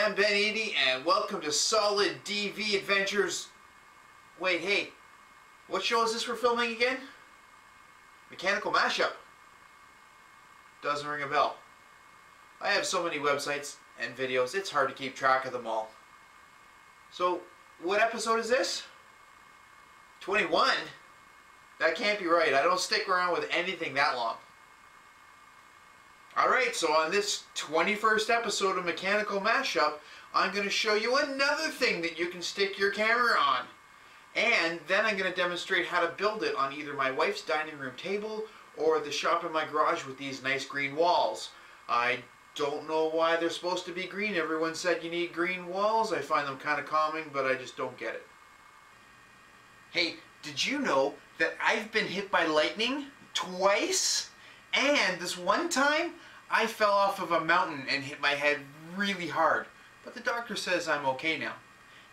am Ben Edie, and welcome to Solid DV Adventures. Wait, hey, what show is this we're filming again? Mechanical Mashup. Doesn't ring a bell. I have so many websites and videos, it's hard to keep track of them all. So, what episode is this? 21? That can't be right. I don't stick around with anything that long. Alright, so on this 21st episode of Mechanical Mashup, I'm going to show you another thing that you can stick your camera on. And then I'm going to demonstrate how to build it on either my wife's dining room table or the shop in my garage with these nice green walls. I don't know why they're supposed to be green. Everyone said you need green walls. I find them kind of calming, but I just don't get it. Hey, did you know that I've been hit by lightning twice? And this one time, I fell off of a mountain and hit my head really hard. But the doctor says I'm okay now.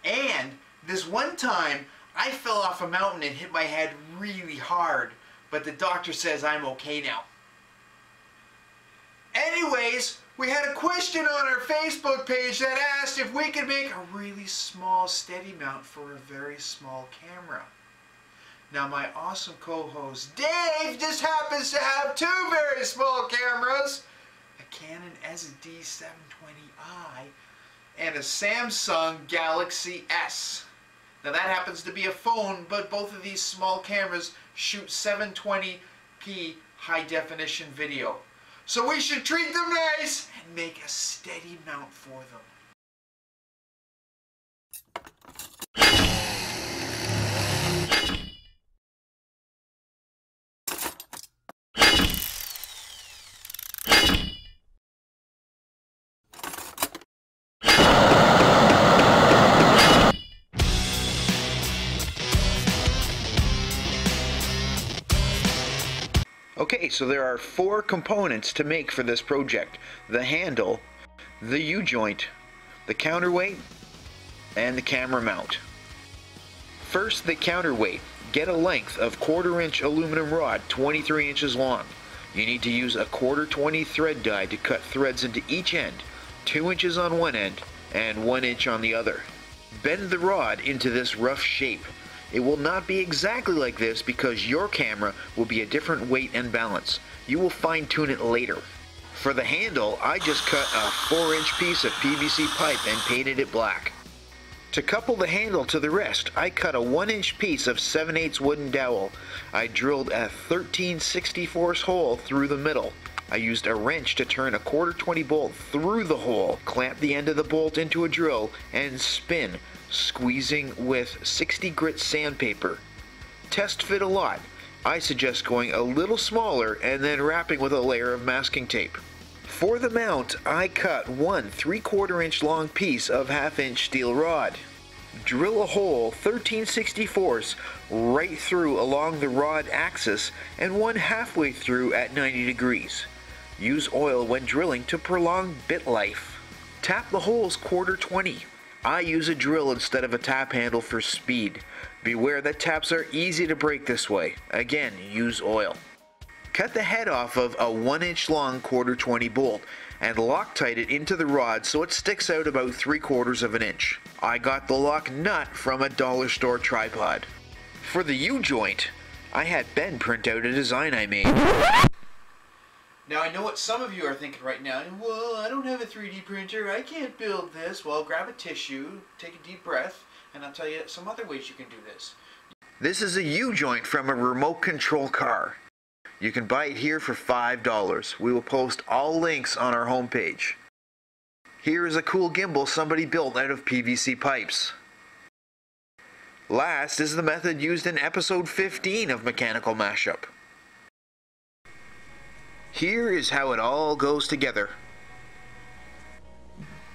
And this one time, I fell off a mountain and hit my head really hard. But the doctor says I'm okay now. Anyways, we had a question on our Facebook page that asked if we could make a really small steady mount for a very small camera. Now my awesome co-host Dave just happens to have two very small cameras, a Canon SD720i and a Samsung Galaxy S. Now that happens to be a phone, but both of these small cameras shoot 720p high definition video. So we should treat them nice and make a steady mount for them. Okay, so there are 4 components to make for this project: the handle, the U-joint, the counterweight, and the camera mount. First, the counterweight. Get a length of 1/4 inch aluminum rod 23 inches long. You need to use a 1/4 20 thread die to cut threads into each end, 2 inches on one end and 1 inch on the other. Bend the rod into this rough shape. It will not be exactly like this because your camera will be a different weight and balance. You will fine-tune it later. For the handle, I just cut a 4-inch piece of PVC pipe and painted it black. To couple the handle to the rest, I cut a 1-inch piece of 7/8 wooden dowel. I drilled a 13/64 hole through the middle. I used a wrench to turn a 1/4 20 bolt through the hole, clamp the end of the bolt into a drill, and spin, squeezing with 60 grit sandpaper. Test fit a lot. I suggest going a little smaller and then wrapping with a layer of masking tape. For the mount, I cut one 3/4 inch long piece of 1/2 inch steel rod. Drill a hole 13/64 right through along the rod axis and one halfway through at 90 degrees. Use oil when drilling to prolong bit life. Tap the holes 1/4 20. I use a drill instead of a tap handle for speed. Beware that taps are easy to break this way. Again, use oil. Cut the head off of a 1-inch long 1/4 20 bolt and Loctite it into the rod so it sticks out about 3/4 of an inch. I got the lock nut from a dollar store tripod. For the U-joint, I had Ben print out a design I made. Now I know what some of you are thinking right now, well, I don't have a 3D printer, I can't build this. Well, grab a tissue, take a deep breath, and I'll tell you some other ways you can do this. This is a U-joint from a remote control car. You can buy it here for $5. We will post all links on our homepage. Here is a cool gimbal somebody built out of PVC pipes. Last is the method used in episode 15 of Mechanical Mashup. Here is how it all goes together.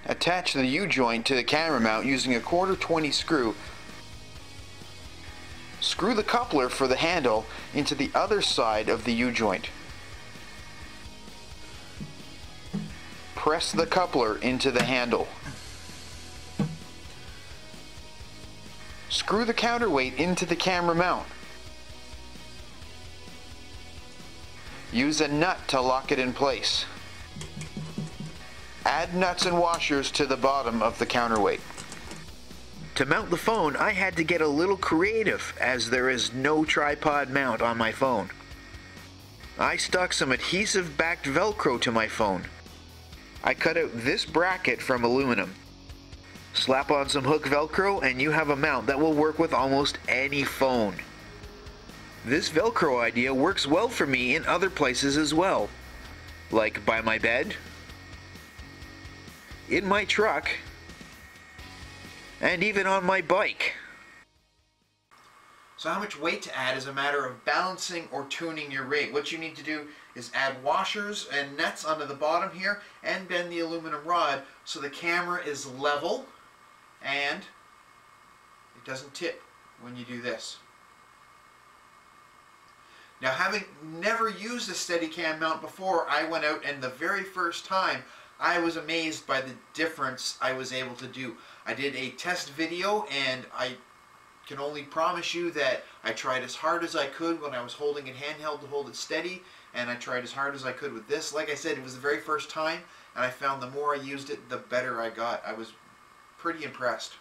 Attach the U-joint to the camera mount using a 1/4 20 screw. Screw the coupler for the handle into the other side of the U-joint. Press the coupler into the handle. Screw the counterweight into the camera mount. Use a nut to lock it in place. Add nuts and washers to the bottom of the counterweight. To mount the phone, I had to get a little creative as there is no tripod mount on my phone. I stuck some adhesive-backed Velcro to my phone. I cut out this bracket from aluminum. Slap on some hook Velcro and you have a mount that will work with almost any phone. This Velcro idea works well for me in other places as well, like by my bed, in my truck, and even on my bike. So how much weight to add is a matter of balancing or tuning your rig. What you need to do is add washers and nuts onto the bottom here and bend the aluminum rod so the camera is level and it doesn't tip when you do this. Now, having never used a Steadicam mount before, I went out and the very first time I was amazed by the difference I was able to do. I did a test video and I can only promise you that I tried as hard as I could when I was holding it handheld to hold it steady, and I tried as hard as I could with this. Like I said, it was the very first time, and I found the more I used it, the better I got. I was pretty impressed.